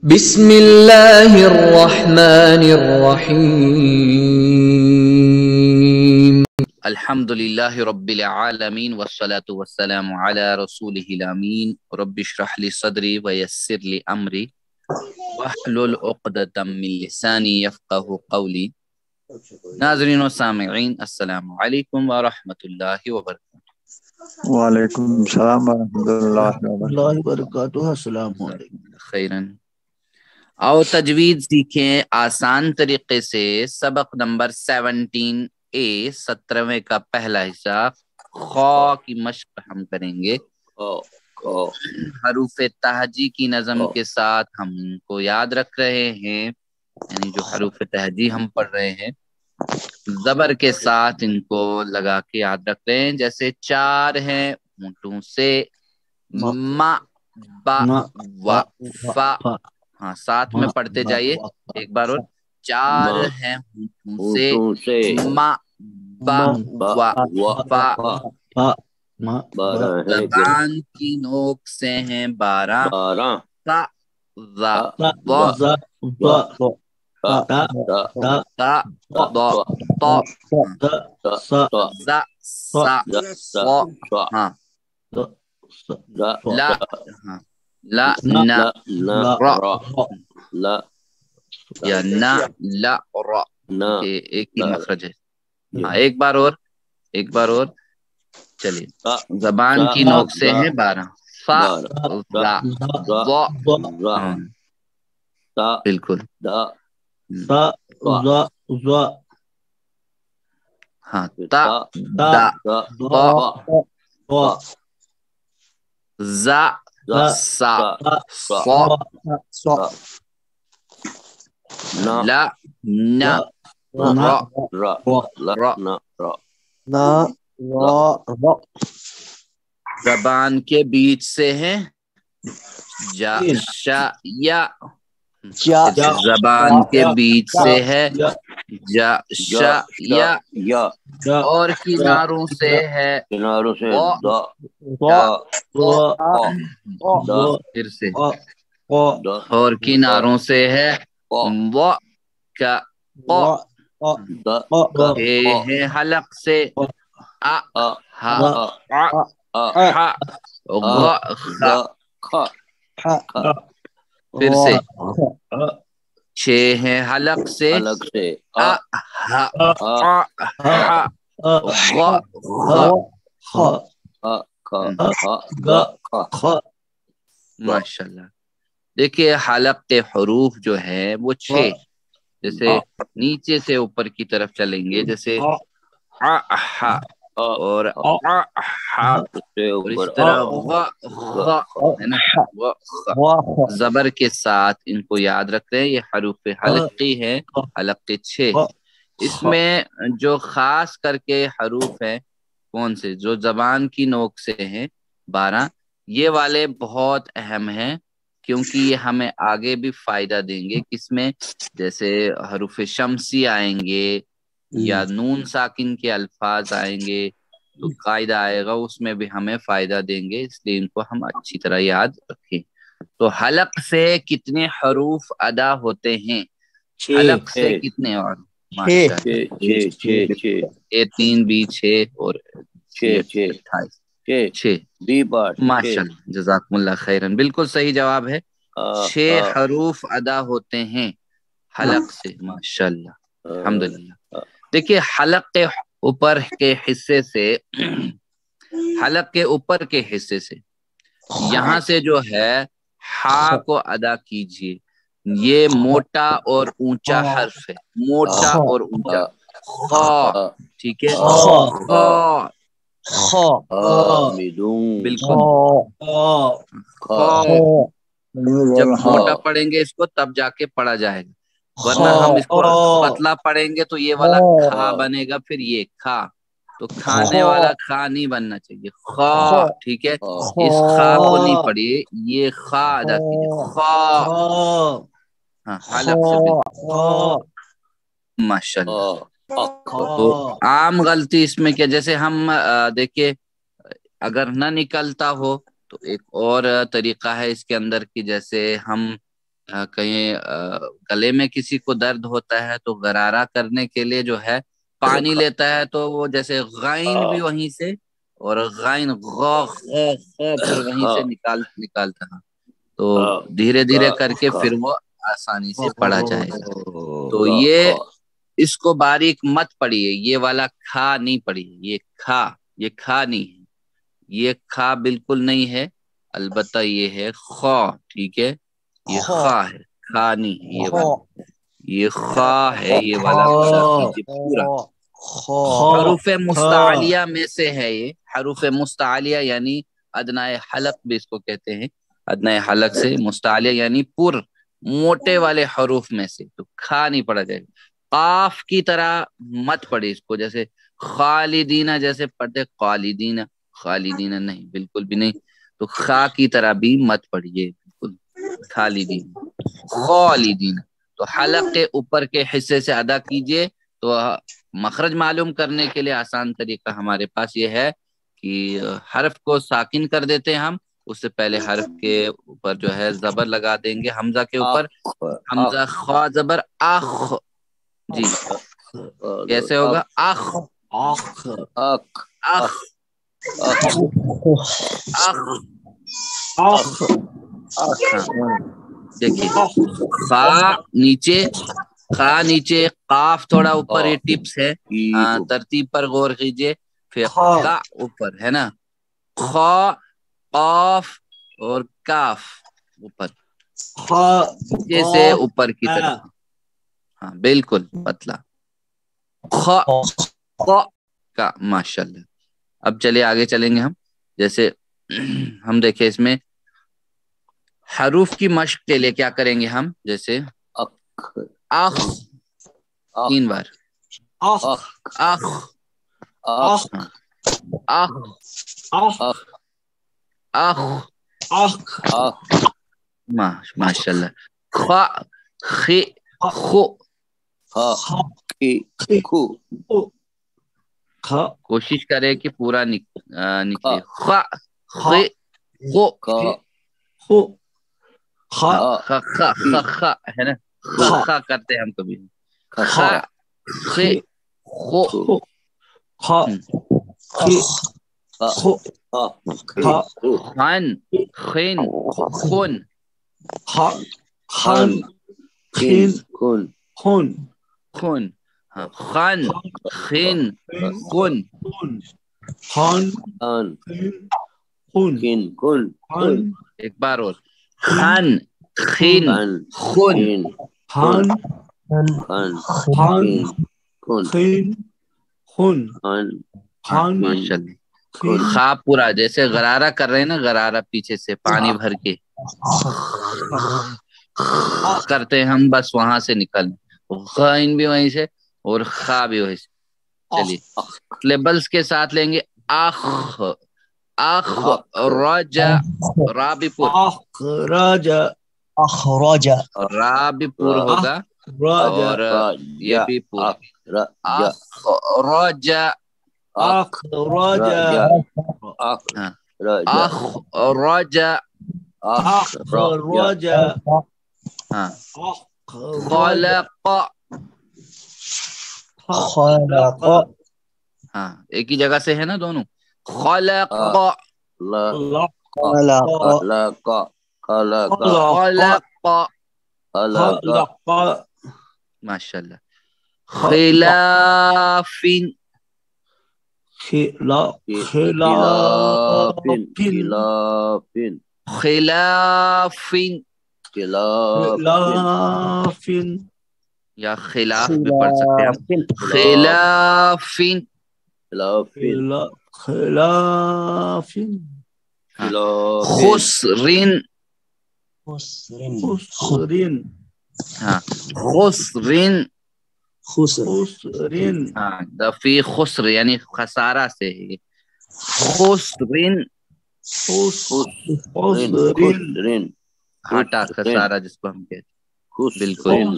بسم اللہ الرحمن الرحیم الحمد للہ رب العالمین والصلاة والسلام علی رسولہ الامین رب اشرح لی صدری ویسر لی امری واحلل عقدۃ من لسانی یفقہوا قولی۔ ناظرین و سامعین، السلام علیکم ورحمۃ اللہ وبرکاتہ۔ وعلیکم السلام ورحمۃ اللہ وبرکاتہ۔ السلام علیکم۔ خیراً آؤ تجوید سیکھیں آسان طریقے سے۔ سبق نمبر 17A 17ویں کا پہلا حصہ خا کی مشق ہم کریں گے۔ حروف تہجی کی نظم کے ساتھ ہم ان کو یاد رکھ رہے ہیں، یعنی جو حروف تہجی ہم پڑھ رہے ہیں زبر کے ساتھ ان کو لگا کے یاد رکھ رہے ہیں۔ جیسے چار ہیں ہونٹوں سے، ما با وا فا، ہاں ساتھ میں پڑھتے جائیے ایک بار اور۔ چار ہیں ہونٹوں سے، ما با وا فا، زبان کی نوک سے ہیں 12، تا ذا ضا تا ضا طا ذا سا صا، ہاں لا، ہاں لا نا را یا نا لا را، ایک ہی مخرج ہے۔ ہاں ایک بار اور چلیے۔ زبان کی نوک سے ہیں 12، فا ذا ضا، بالکل ہاں تا دا طا زا سا صا، لا نا را۔ زبان کے بیچ سے ہیں جا شا یا، زبان کے بیچ سے ہے جا شا یا، اور کناروں سے ہے پھر سے، اور کناروں سے ہے و کا ہے حلق سے ا ہا ح غ خ، پھر سے چھ ہیں حلق سے ا ہا ح غ، ماشاء اللہ۔ دیکھیے حلق کے حروف جو ہے وہ 6، جیسے نیچے سے اوپر کی طرف چلیں گے، جیسے اور اور اس طرح ہے نا، زبر کے ساتھ ان کو یاد رکھتے ہیں۔ یہ حروف حلقی ہے، حلقے 6۔ اس میں جو خاص کر کے حروف ہیں کون سے، جو زبان کی نوک سے ہیں 12، یہ والے بہت اہم ہیں، کیونکہ یہ ہمیں آگے بھی فائدہ دیں گے۔ کس میں؟ جیسے حروف شمسی آئیں گے یا نون ساکن کے الفاظ آئیں گے تو قاعدہ آئے گا، اس میں بھی ہمیں فائدہ دیں گے، اس لیے ان کو ہم اچھی طرح یاد رکھیں۔ تو حلق سے کتنے حروف ادا ہوتے ہیں؟ حلق سے کتنے؟ اور یہ 3 بھی 6 اور 28 6، ماشاء اللہ، جزاکم اللہ خیرن، بالکل صحیح جواب ہے۔ 6 حروف ادا ہوتے ہیں حلق سے، ماشاء اللہ، الحمدللہ۔ دیکھیے حلق کے اوپر کے حصے سے، حلق کے اوپر کے حصے سے یہاں سے جو ہے ہا کو ادا کیجئے۔ یہ موٹا اور اونچا حرف ہے، موٹا اور اونچا، خا، ٹھیک ہے، خا بالکل، جب موٹا پڑھیں گے اس کو تب جا کے پڑھا جائے گا، ورنہ ہم اس کو پتلا پڑھیں گے تو یہ والا کھا بنے گا، پھر یہ کھا، تو کھانے والا کھا نہیں بننا چاہیے، خا، ٹھیک ہے، اس خا کو نہیں پڑھیے، یہ خا ادا کیجیے، خا، ہاں حلق سے بالکل، ماشاء اللہ۔ تو عام غلطی اس میں کیا، جیسے ہم دیکھیں اگر نہ نکلتا ہو تو ایک اور طریقہ ہے اس کے اندر کی، جیسے ہم کہیں گلے میں کسی کو درد ہوتا ہے تو غرارہ کرنے کے لیے جو ہے پانی لیتا ہے، تو وہ جیسے غائن بھی وہیں سے اور غائن پھر وہیں سے نکالتا ہے، تو دھیرے دھیرے کر کے پھر وہ آسانی سے پڑھا جائے گا۔ تو یہ اس کو باریک مت پڑھیے، یہ والا کھا نہیں پڑھیے، یہ کھا نہیں ہے، یہ کھا بالکل نہیں ہے، البتہ یہ ہے خا، ٹھیک ہے، یہ خا ہے، کھا نہیں ہے یہ والا، یہ خا ہے، یہ والا ادا کیجیے پورا۔ حروف مستعلیہ میں سے ہے یہ، حروف مستعلیہ یعنی ادنائے حلق بھی اس کو کہتے ہیں، ادنائے حلق سے مستعلیہ یعنی پر موٹے والے حروف میں سے، تو کھا نہیں پڑھا جائے گا۔ قاف کی طرح مت پڑھے اس کو، جیسے خالدینہ جیسے پڑھتے خالدینہ، خالدینہ نہیں، بالکل بھی نہیں، تو خا کی طرح بھی مت پڑھیے، بالکل خالدین خالدین۔ تو حلق کے اوپر کے حصے سے ادا کیجئے۔ تو مخرج معلوم کرنے کے لیے آسان طریقہ ہمارے پاس یہ ہے کہ حرف کو ساکن کر دیتے ہیں ہم، اس سے پہلے حرف کے اوپر جو ہے زبر لگا دیں گے، حمزہ کے اوپر، حمزہ خا زبر اخ، جی کیسے ہوگا؟ اخ اخ اخ اخ، دیکھیے خا نیچے، قاف تھوڑا اوپر، یہ ٹپس ہے، ترتیب پر غور کیجئے، پھر کا اوپر ہے نا، خا قاف اور کاف اوپر، نیچے سے اوپر کی طرف، ہاں بالکل پتلا، خا کا، ماشاءاللہ۔ اب چلیے آگے چلیں گے ہم، جیسے ہم دیکھیں اس میں حروف کی مشق کے لیے کیا کریں گے ہم، جیسے اخ 3 بار، اخ اخ اخ اخ اخ، ماشاء اللہ۔ خ خو، کوشش کرے کہ پورا نکلے، خ ہے نا، خ کرتے ہیں ہم کبھی، خ خو، خن خن خن، خن خن، ہاں خن خن خن، ایک بار اور، خن خن خن، ماشاء اللہ۔ خا پورا جیسے غرارہ کر رہے ہیں نا، غرارہ پیچھے سے پانی بھر کے کرتے ہیں ہم، بس وہاں سے نکل، غائن بھی وہیں سے اور خا بھی وہیں سے۔ چلیے لیبلز کے ساتھ لیں گے، اخ اخ راجا، را بھی پور، را بھی پور ہوگا اور یہ بھی پور، اخ راجا، اخ راجا، ہاں خلق، ہاں ایک ہی جگہ سے ہے نا دونوں، خلق ماشاء اللہ۔ خلافین، خلافین یا خلاف بھی پڑھ سکتے ہیں ہم، خلافین، خسرین، ہاں خسرین، ہاں دفی خسر یعنی خسارہ سے ہے، خسرین، گھاٹا خسارہ جس کو ہم کہتے ہیں، بالکل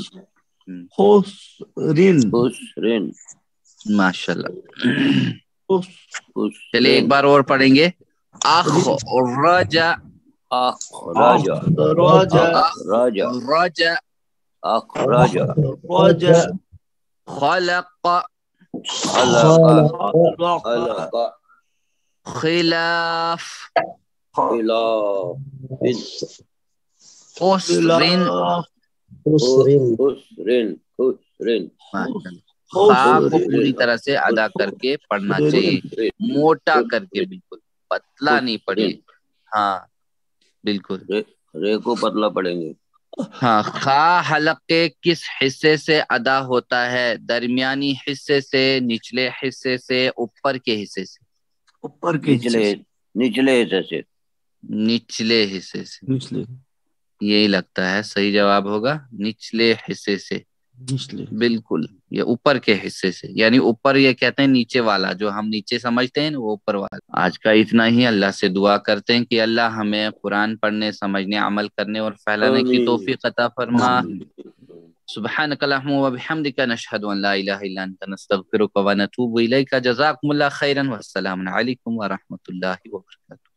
ماشاء اللہ۔ چلیے ایک بار اور پڑھیں گے، اخ رجا، أخرج أخرج أخرج أخرج أخرج أخرج خلق خلق خلق خلق خلاف خلاف أسر خسر خسر خسر خا کو خسر پوری طرح سے ادا کر کے پڑھنا چاہیے، موٹا کر کے، بالکل پتلا نہیں پڑھیے. ہاں بالکل. رے کو پتلا پڑیں گے. ہاں. خا حلق کے کس حصے سے ادا ہوتا ہے؟ درمیانی حصے سے، نچلے حصے سے، اوپر کے حصے سے؟ اوپر کے نچلے حصے سے. نچلے حصے سے. نچلے یہی لگتا ہے صحیح جواب ہوگا، نچلے حصے سے. نچلے بالکل، یہ اوپر کے حصے سے، یعنی اوپر یہ کہتے ہیں نیچے والا، جو ہم نیچے سمجھتے ہیں وہ اوپر والا. آج کا اتنا ہی. اللہ سے دعا کرتے ہیں کہ اللہ ہمیں قرآن پڑھنے، سمجھنے، عمل کرنے اور پھیلانے کی توفیق عطا فرما. سبحانک اللہم و بحمدک، نشہد ان لا الہ الا انت، نستغفرک و نتوب الیک. جزاکم اللہ خیرا، والسلام علیکم ورحمۃ اللہ وبرکاتہ.